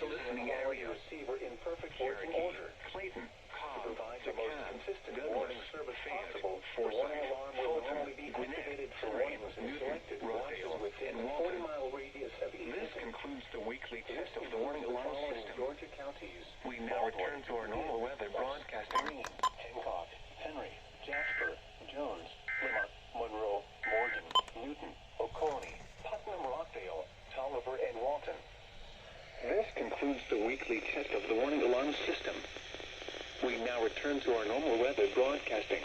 listening area. Receiver in perfect working Cherokee, order. Clayton, Cobb, Provide the most DeKalb, consistent Douglas, warning service Fayette, possible. The Forsyth, warning alarm will Fulton, normally be Gwinnett, activated for Surrey, warnings in Newton, selected branches Rockdale, within and a Walton. 40-mile radius of each. This concludes the weekly This test of the warning includes the alarm following system. Georgia counties: We now return to our normal weather broadcasting. Greene, Hancock, Henry, Jasper, Jones, Limerick, Monroe, Morgan, Newton, Oconee, Putnam, Rockdale, Tolliver, and Walton. This concludes the weekly test of the warning alarm system. We now return to our normal weather broadcasting.